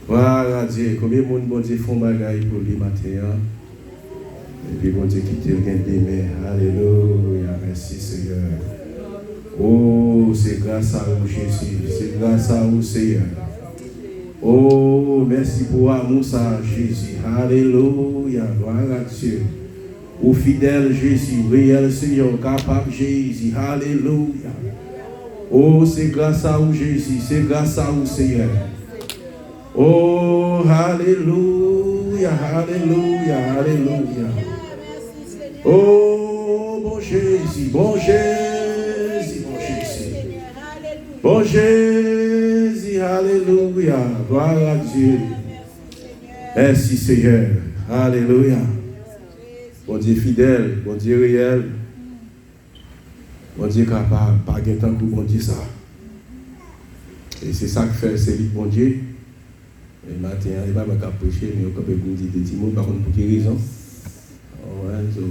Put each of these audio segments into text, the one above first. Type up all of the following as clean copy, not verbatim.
Voilà, Dieu, combien de monde, bon Dieu, font bagaille pour les matins. Et puis, bon Dieu, quitte le gain des mains. Alléluia, merci Seigneur. Oh, c'est grâce à vous, Jésus. C'est grâce à vous, Seigneur. Oh, merci pour amour, ça, Jésus. Alléluia, gloire à Dieu. Au fidèle Jésus, réel Seigneur, capable Jésus. Alléluia. Oh, c'est grâce à vous, Jésus. C'est grâce à vous, Seigneur. Oh, alléluia, alléluia, alléluia. Oh, bon Jésus, bon Jésus, bon Jésus. Bon Jésus, alléluia, gloire à Dieu. Merci Seigneur, alléluia. Bon Dieu fidèle, bon Dieu réel. Bon Dieu capable, pas de temps pour bon Dieu ça. Et c'est ça que fait c'est lui, bon Dieu. Et matin, il va me capocher, mais il va me dire des petits mots, par contre, pour quelle raison?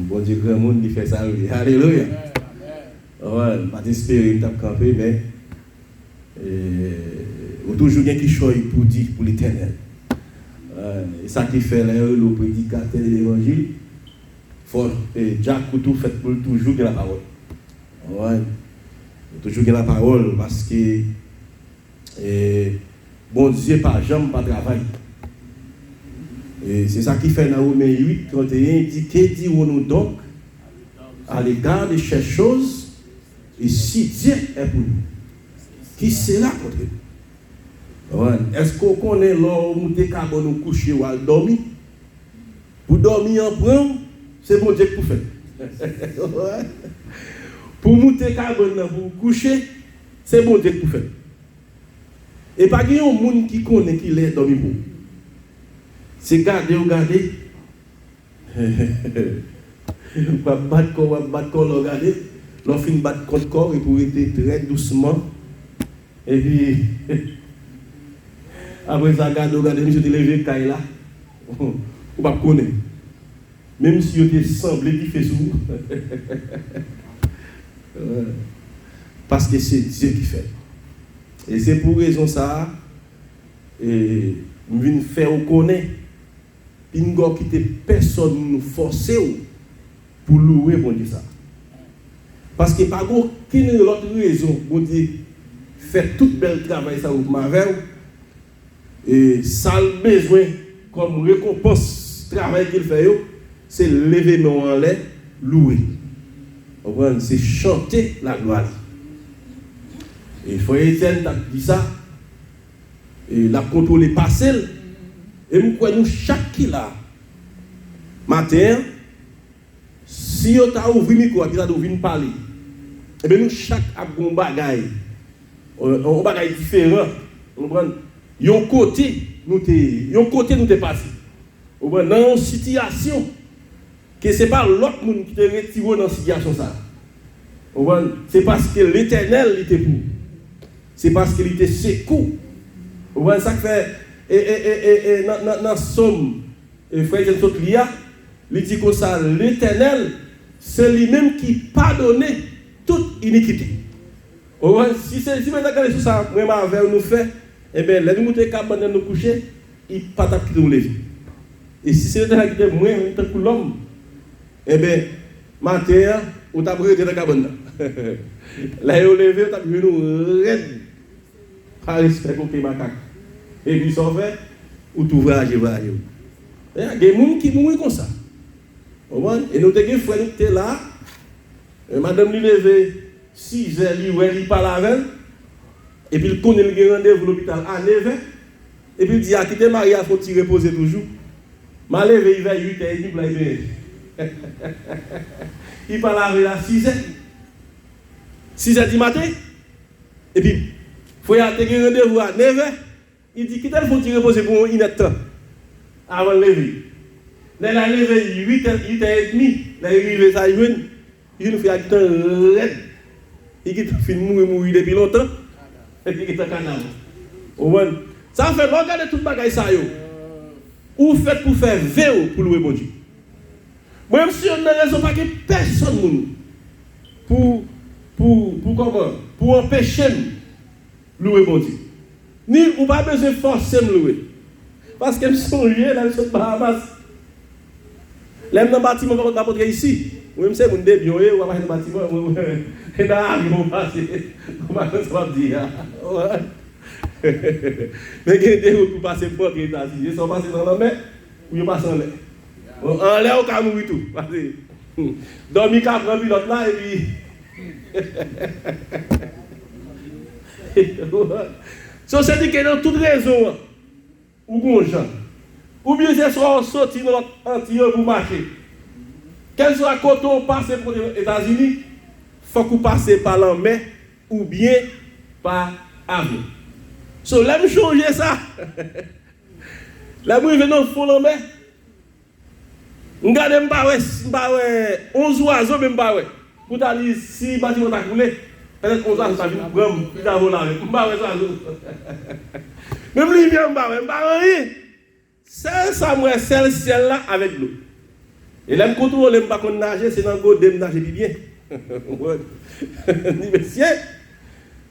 Bon Dieu, grand monde qui fait ça, alléluia. Ouais, pas d'espérer, il t'a campé, mais il y a toujours quelqu'un qui choisit pour dire pour l'éternel. Et ça qui fait là, le prédicateur de l'évangile, Jacques tout fait pour toujours que la parole. Ouais, toujours que la parole, parce que bon Dieu, pas jamais, pas travail. Et c'est ça qui fait dans Romains 8, 31, il dit, que dirons-nous donc à l'égard de ces choses, et si Dieu est pour nous, qui sera contre nous? Ouais. Est-ce qu'on connaît l'homme où t'es capable de coucher ou à dormir? Pour dormir en prendre, c'est bon Dieu pour faire. Ouais. Pour monter carbone pour coucher, c'est bon Dieu pour faire. Et pas qu'il y a un monde qui connaît qui l'est dormi pour. C'est garder ou garder. On va battre corps, regarder. L'on finit battre contre corps et pour être très doucement. Et puis, après ça, regarder, monsieur te lever caille là. On va connaître. Même si on te semblé qu'il fait sous. Parce que c'est Dieu qui fait. Et c'est pour raison ça, et nous venons faire connaître, puis nous ne quitter personne nous forcer pour louer bon Dieu ça. Parce que par aucune autre raison, bon Dieu fait tout bel travail ça pour ma et ça a besoin comme récompense travail qu'il fait, c'est lever nos en l'air, louer. C'est chanter la gloire. Et il faut Étienne dit ça. Et la contrôler passé. Et nous croyons chaque qui là. Matin, si on a ouvert le micro, on a ouvert parler. Et bien nous chaque a un bagage. Un bagage différent. Yon côté nous te passé. Dans une situation que ce n'est pas l'autre monde qui te retire dans cette situation ça. C'est parce que l'Éternel était pour. C'est parce qu'il était secours. Ça fait dans Somme, frère Jenson Lia, il dit comme ça, l'Éternel, c'est lui-même qui pardonne toute iniquité. Si maintenant quand les ça, moi avec nous fait, eh bien, les nous te capable nous coucher, il pas tap qui nous lever. Et si c'est l'Éternel qui est moi, tant que l'homme, eh bien, matin, on t'a brûlé dans la cabane. Là, il levé, on t'a vu nous raide. Par respect pour les macaques. Et puis, ça fait, ou tout voyage. Il y a des gens qui mourent comme ça. Et nous avons des frères qui étaient là. Madame lui levé 6 heures, il parle avec. Et puis, il connaît le rendez-vous à l'hôpital à 9h. Et puis, il dit, qui était marié, il faut tirer reposer toujours. Ma levé, il va 8h30 pour la il parle avec la 6h. 6h du matin. Et puis, il faut y avoir un rendez-vous à 9h. Il dit, qui t'a faut tirer reposer pour une heure de temps avant de lever. Là, il a levé 8h30. Là, il arrive, ça, il nous fait un temps raide. Il fait mourir depuis longtemps. Et puis, il est en canal. Ça fait regarder tout le bagage ça. Ou fait pour faire vélo pour louer bon Dieu. Même si on n'a raison pas que personne pour comment? Pour empêcher louer bon Dieu. Ni ou pas besoin de forcer me louer. Parce que je me songeais, là, je suis Bahamas. Là, dans le bâtiment, je vais montrer ici. Oui, c'est mon début, on va passer dans le bâtiment. Et là, on va passer. Comment ça va dire? Mais il y a des routes pour passer pour les États-Unis. Ils sont passés dans la mer ou ils passent en l'air. En l'air, on peut mourir tout. Dormir qu'à prendre pilote là et puis. Ça, c'est dit que dans toute raison, ou bon gens, ou bien c'est soit sorti dans notre antillon pour marcher. Quel soit le côté on passe pour les États-Unis, il faut qu'on passe par la mer ou bien par avion. So, là, je changer ça. Là, je vais dans le fond de la mer. Je regarde 11 oiseaux, même pas. Pour dire si le bâtiment a coulé, peut-être 11 oiseaux, ça vient pour prendre, puis ça va là. Même lui, il vient, je ne rien. C'est ça, moi, c'est le ciel là avec l'eau. Et là, je contrôle, je ne pas nager, c'est dans le côté de nager bien. Ni monsieur,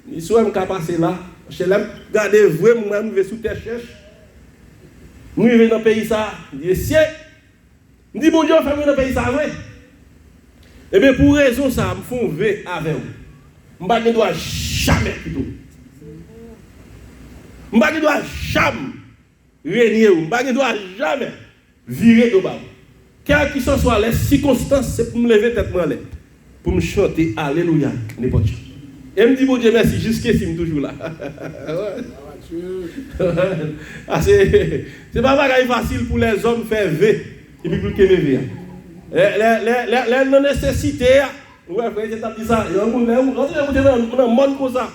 ni soit je suis passé là. Je vais regarder vraiment, je vais sous tes cherches. Je vais dans le pays ça. Je dis, je dis, bon Dieu, fais-moi dans le pays ça, vrai. Et bien, pour raison ça, je me fais veiller avec vous. Je ne dois jamais plutôt. Je ne dois jamais régner ou. Je ne dois jamais virer de bas. Quelles que soient les circonstances, c'est pour me lever tête en l'air. Pour me chanter Alléluia, n'importe quoi. Et me dit, bon Dieu, merci, jusqu'à ce que je suis toujours là. C'est pas facile pour les hommes de faire V et puis pour qu'ils me veillent. Les non-nécessités, ouais, frère, c'est dit ça. Il y a un monde comme ça.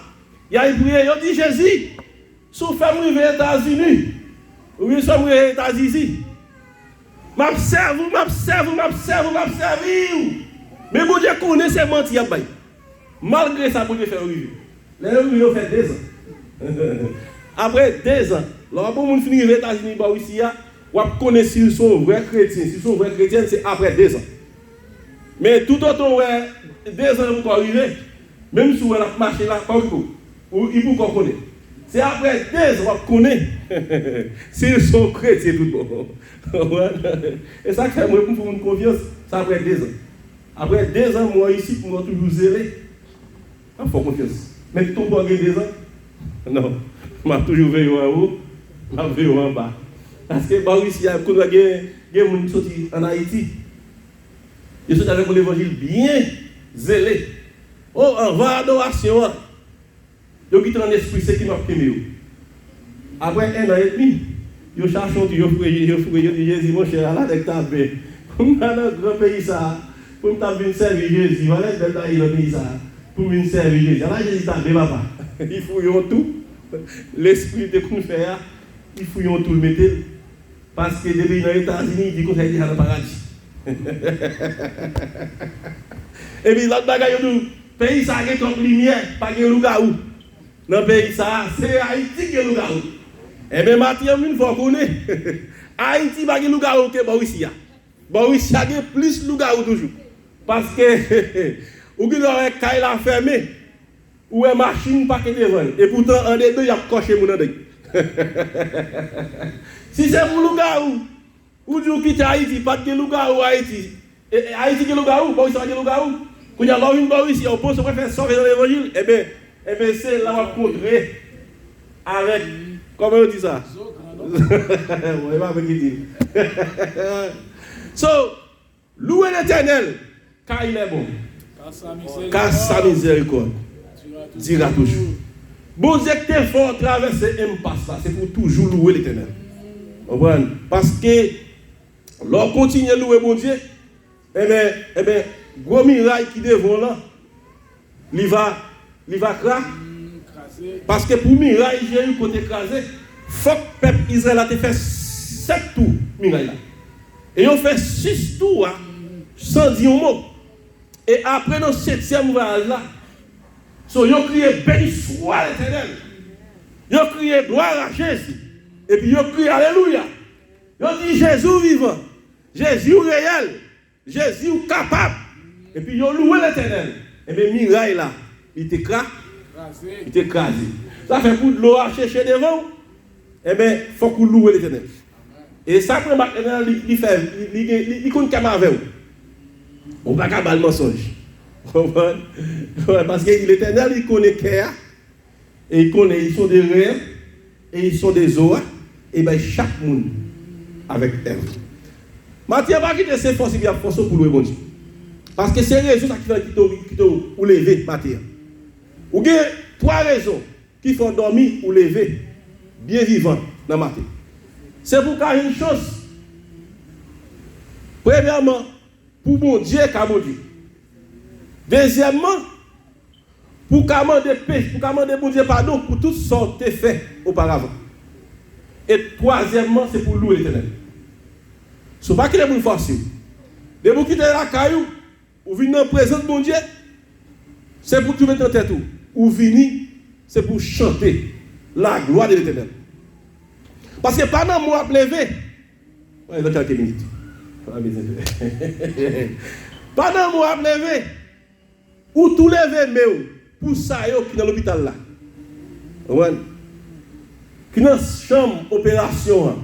Il y a une prière, il dit Jésus, si vous faites mourir aux États-Unis, ou bien si vous mourir aux États-Unis, m'observe. Mais bon Dieu connaît ces mentir. Malgré ça, bon Dieu fait arriver. Les hommes fait 2 ans. Après 2 ans, lorsque vous finissez aux États-Unis, vous connaissez s'ils sont vrais chrétiens. S'ils sont vrais chrétiens, c'est après 2 ans. Mais tout autant, 2 ans vous arrivez, même si vous avez marché là, pas beaucoup, il faut qu'on connaisse. C'est après 2 ans vous connaissez s'ils sont chrétiens tout bon. Et ça fait moi pour une confiance, c'est après 2 ans. Après 2 ans, moi ici, pour moi toujours zélé, il faut confiance. Mais tout le monde a 2 ans. Non, je suis toujours veillé en haut, je suis veillé en bas. Parce que ici, il y a des gens qui sont en Haïti. Ils sont avec l'évangile bien zélé. Oh, en va adoration. Ils ont quitté un esprit, c'est qui m'a pris. Après 1 an et demi, ils cherchent, ils disent Jésus, mon cher, là, avec ta paix. Pour me dans le grand pays, ça, pour me servir Jésus, voilà, dans le pays, ça, pour me servir Jésus. Là, Jésus t'a dit, papa, ils fouillent tout. L'esprit de qu'on fait, ils fouillent tout le métal. Parce que depuis les États-Unis, ils disent qu'on est dans le paradis. Et puis l'autre bagaille, le pays ça a comme lumière, pas de loup-garou. Dans le pays ça, c'est Haïti qui est loup-garou. Et bien Mathieu, il faut connaître. Haïti pas de loup-garou que Borissia. Borissia a plus loup-garou toujours. Parce que, ou qui doit être la fermée, ou une machine pas que devant. Et pourtant, un des deux, il a coché mon dedans. Si c'est pour loup-garou, ou du quitte Haïti, pas de loup-garou Haïti. Haïti qui est loup-garou, Borissia qui est loup-garou. Quand il y a une Borissia, on pense qu'on faire sauver dans l'évangile, eh bien, c'est là qu'on va contrer avec, comment on dit ça? On va avec qui dit. So, louez l'Éternel, car il est bon. Car sa miséricorde dira toujours. Bon Dieu qui est fort traverser impasse là, c'est pour toujours louer l'Éternel. Parce que lorsqu'on continue à louer bon Dieu, eh bien, gros miraille qui devant là, il va craser. Parce que pour miraille, j'ai eu côté écrasé, il faut que le peuple Israël a fait 7 tours miraille là. Et ils ont fait 6 tours sans dire un mot. Et après dans le 7e voyage là, ils ont crié béni soit l'Éternel. Ils ont crié gloire à Jésus. Et puis ils ont crié alléluia. Ils ont dit Jésus vivant, Jésus réel, Jésus capable. Et puis ils ont loué l'Éternel. Et bien miraille là, il était écrasé. Ça fait pour de l'eau à chercher devant. Eh bien, il faut qu'on loue l'Éternel. Et ça, pour maintenant, il fait, il compte comme avec vous. On va pas le mensonge. Parce que l'Éternel, il connaît cœur, et il connaît, ils sont des rêves, et ils sont des eaux, et bien chaque monde avec elle. Mathieu va quitter ses forces, il y a force pour le bon Dieu. Parce que c'est raison qui fait qui te lever, Mathieu. Ou bien 3 raisons qui font dormir ou lever, bien vivant dans Mathieu. C'est pour qu'il y ait une chose. Premièrement, pour mon Dieu, car mon Dieu. Deuxièmement, pour commander paix, pour commander mon Dieu pardon pour toutes sortes de faits auparavant. Et troisièmement, c'est pour louer l'Éternel. Ce n'est pas qu'il est pour forcer. De vous quitter la caillou, ou venir en présence de mon Dieu, c'est pour trouver ton tête. Ou venir, c'est pour chanter la gloire de l'Éternel. Parce que pendant moi levé, dans quelques minutes. Pendant moi levé, ou tout levé, mais pour ça, qui est dans l'hôpital là. Qui est dans la chambre opération.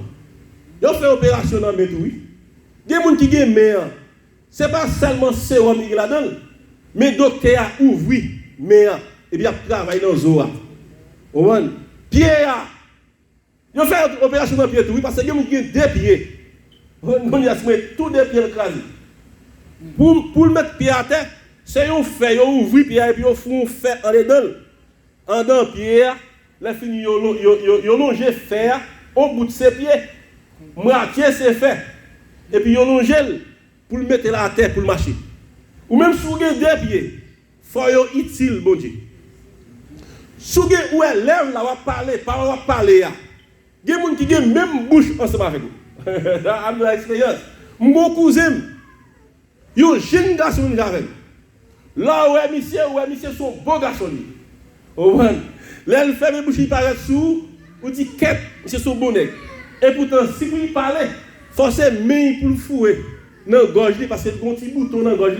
Ils ont fait opération dans le métro. Il y a des gens qui ont meilleur. Ce n'est pas seulement sérum qui est là-dedans, mais le docteur a ouvert meilleur. Et bien, il travaille dans le zoo. Pierre, ils ont fait opération dans le pied, parce que les gens qui ont 2 pieds. On a tous 2 pieds écrasés. Pour le mettre pied à terre, c'est un fait, ils ont ouvert pied et puis ils font un fait en dedans. En dedans, pierre, les filles, ils ont longé fer au bout de ses pieds. Moitié c'est fait. Et puis ils ont longé pour le mettre là à terre pour le marcher. Ou même si vous avez 2 pieds, il faut utile, bon Dieu. Si vous avez où elle lève, là, on va parler, on va parler. Il y a des gens qui ont même bouche ensemble avec vous. Dans l'expérience. Mon cousin, il y a un jeune garçon qui avec. Là où est monsieur, son beau garçon. Là, il fait mes bouches, il paraît sous, ou dit qu'est c'est son bonnet. Et pourtant, si vous parlez, forcément, pour le fouet dans la gorge, parce que il y a un petit bouton dans la gorge.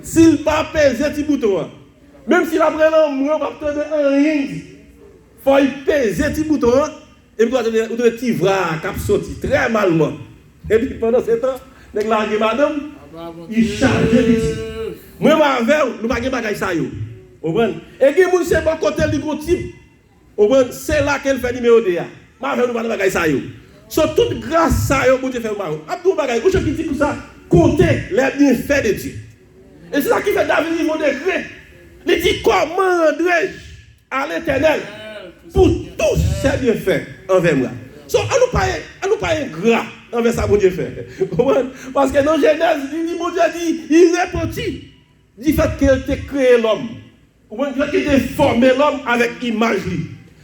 S'il ne pas peser un petit bouton, même s'il a pris l'homme, on va prendre rien. Il faut peser un petit bouton, et puis vous avez un petit bras qui a sorti très malement. Et puis pendant ce temps, avec la madame, il charge le petit. Moi, je vais nous pas de bagaille ça. Et il y a des gens qui sont côté du gros type. C'est là qu'elle fait le numéro de. Je vais nous pas de bagaille ça. Sur toute grâce, ça, bon Dieu fait mal. Abdou bagaille, vous qui dit comme ça, comptez les bienfaits de Dieu. Et c'est ça qui fait David il va décret. Il dit comment rendrai-je à l'Éternel pour tous ses bienfaits envers moi. So, à nous pas ingrat envers ça bon Dieu fait. Parce que dans Genèse, il dit bon Dieu dit, il repentit du fait qu'il a créé l'homme. Du fait qu'il a formé l'homme avec image.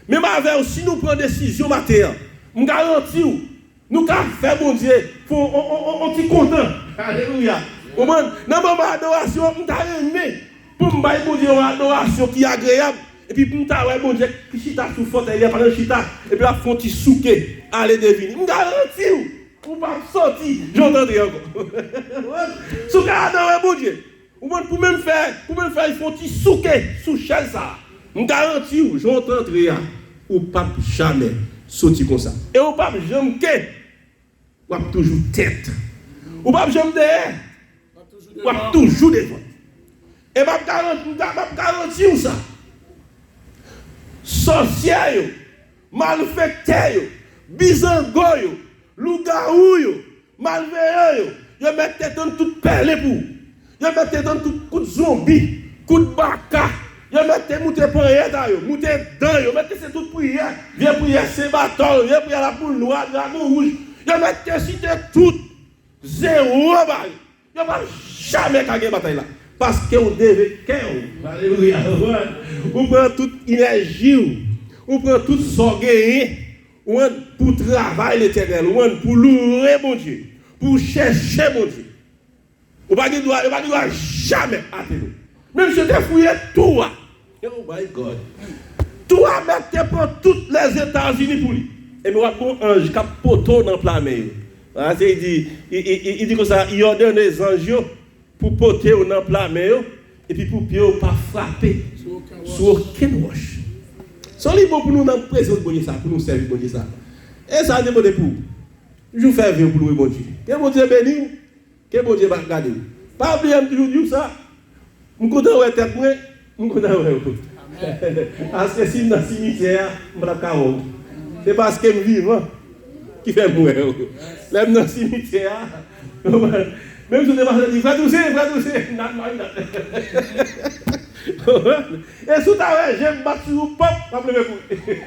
Même avec aussi nous prenons décision matérielle. Je garantis, nous avons fait bon Dieu, on est content. Alléluia. Dans mon adoration, je suis aimé pour me faire bon Dieu une adoration qui est agréable. Et puis pour me faire bon Dieu qui chita sous forte, il y a pas de chita, et puis la font qui souquer, aller deviner. Je garantis, pour ne pas sortir, j'entendrai encore. Si vous adorez bon Dieu, pour même faire, il faut qui souquer sous chaise ça. Je garantis, j'entendrai, ou pas jamais. Sorti comme ça. Et on ne peut jamais quitter. On va toujours tête. On ne peut jamais derrière. On va toujours devant. Et je vais garantir ça. Sorcière, malfaiteur, bizango, loup-garou, malveillant, ils mettent dans toute perle pour. Ils mettent dans tout coup de zombie, coup de baka. Ils mettent mouté pour rien d'ailleurs, mouté dedans, ils mettent c'est toute prière, viens prier c'est bâton, viens prier la poule noire, dragon rouge. Ils mettent cité tout zéro bail. Ils ne vont jamais gagner bataille là parce que vous devez cœur. Alléluia. Vous prenez toute énergie, vous prenez toute sorgueil pour travailler l'Éternel, pour louer mon Dieu, pour chercher mon Dieu. Vous ne doit jamais attendre. Même si vous fouillez tout. Oh my God. Tout à mettre pour toutes les États-Unis pour lui. Et nous avons un ange qui a poteau dans le plat. Il dit comme ça, il ordonne les anges pour poter dans le plat et puis pour ne pas frapper sur aucune roche. C'est bon pour nous dans la présence de ça, pour nous servir de ça. Et ça a demandé pour. Je vous fais vivre pour le bon Dieu. Que bon Dieu bénisse, que bon Dieu va garder. Pas oublier toujours dire ça. Je suis content de tête moi, je suis content de vous. Parce que si dans le cimetière, je suis carreau. C'est parce que je suis vivant qui fait mourir. Là, dans le cimetière, même si je dis, frère Toussé. Et sous ta main, j'aime battre sur le pop, pas me lever.